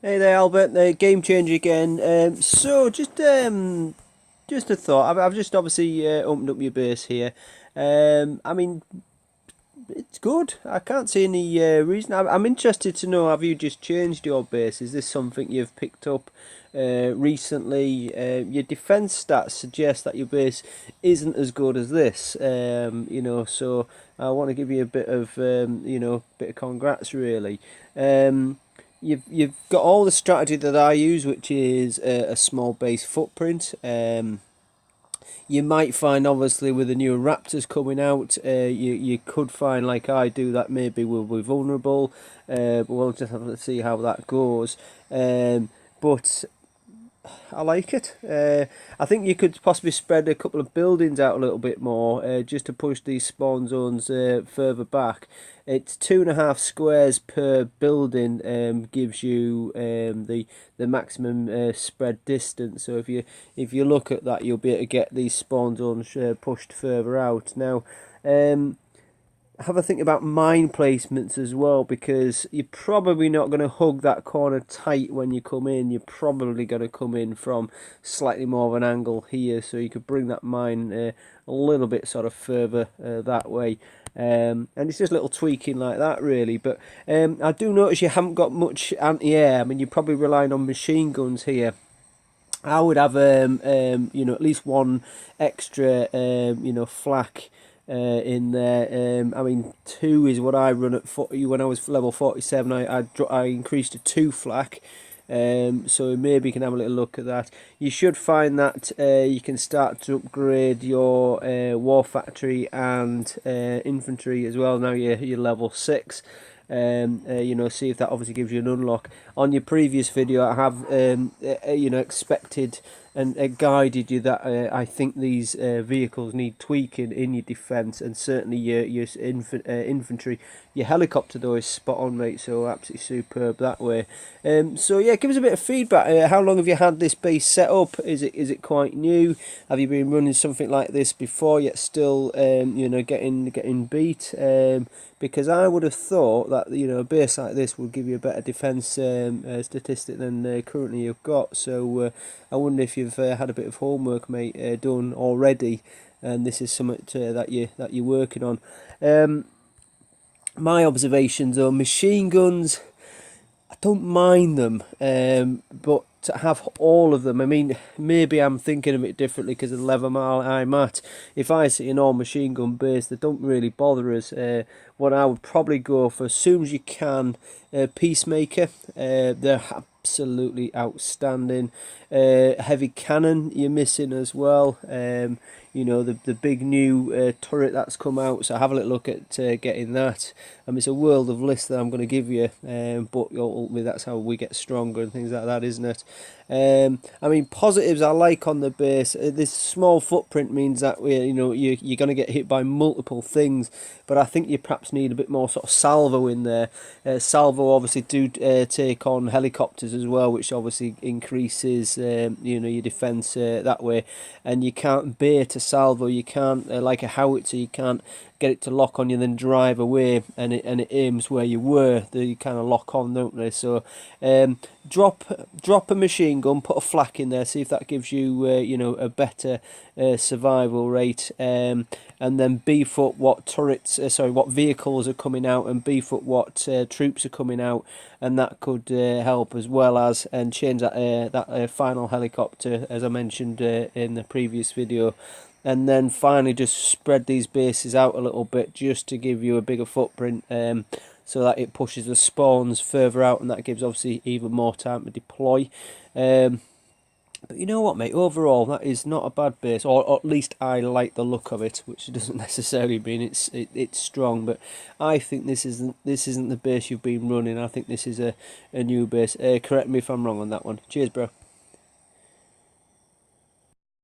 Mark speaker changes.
Speaker 1: Hey there, Albert. The game changer again. Just a thought. I've just obviously opened up your base here. I mean, it's good. I can't see any reason. I'm interested to know, have you just changed your base? Is this something you've picked up recently? Your defense stats suggest that your base isn't as good as this. So I want to give you a bit of bit of congrats really. You've got all the strategy that I use, which is a small base footprint. You might find, obviously, with the new Raptors coming out, you could find, like I do, that maybe we'll be vulnerable. But we'll just have to see how that goes. But I like it. I think you could possibly spread a couple of buildings out a little bit more, just to push these spawn zones further back. It's 2.5 squares per building, gives you the maximum spread distance. So if you look at that, you'll be able to get these spawn zones pushed further out. Now, have a think about mine placements as well, because you're probably not going to hug that corner tight when you come in. You're probably going to come in from slightly more of an angle here, so you could bring that mine a little bit sort of further that way. And it's just a little tweaking like that really. But I do notice you haven't got much anti-air. I mean, you're probably relying on machine guns here. I would have at least one extra flak in there. I mean, two is what I run at 40. When I was level 47, I increased to two flak. So maybe you can have a little look at that. You should find that you can start to upgrade your war factory and infantry as well. Now you're level 6. See if that obviously gives you an unlock. On your previous video, I have expected and guided you that I think these vehicles need tweaking in your defence, and certainly your infantry. Your helicopter though is spot on, mate, so absolutely superb that way. So yeah, give us a bit of feedback. How long have you had this base set up? Is it quite new? Have you been running something like this before, yet still getting beat? Because I would have thought that a base like this would give you a better defence statistic than currently you've got. So I wonder if you've had a bit of homework, mate, done already, and this is something that you're working on. My observations are machine guns. I don't mind them, but to have all of them, I mean, maybe I'm thinking of it differently because of the level I'm at. If I see an all machine gun base, they don't really bother us. What I would probably go for, as soon as you can, Peacemaker. They're absolutely outstanding. Heavy cannon you're missing as well. The big new turret that's come out, so have a little look at getting that. It's a world of lists that I'm going to give you, but ultimately that's how we get stronger and things like that, isn't it? Positives I like on the base. This small footprint means that you're going to get hit by multiple things, but I think you perhaps need a bit more sort of salvo in there. Salvo obviously do take on helicopters as well, which obviously increases your defence that way. And you can't bait a salvo. You can't like a howitzer. You can't get it to lock on you, then drive away, and it aims where you were. They kind of lock on, don't they? So drop a machine gun, put a flak in there, see if that gives you a better survival rate, and then beef up what what vehicles are coming out, and beef up what troops are coming out, and that could help, as well as and change that final helicopter, as I mentioned in the previous video. And then finally just spread these bases out a little bit, just to give you a bigger footprint, so that it pushes the spawns further out, and that gives obviously even more time to deploy. But you know what, mate, overall that is not a bad base, or at least I like the look of it, which doesn't necessarily mean it's strong, but I think this isn't the base you've been running. I think this is a new base. Correct me if I'm wrong on that one. Cheers, bro.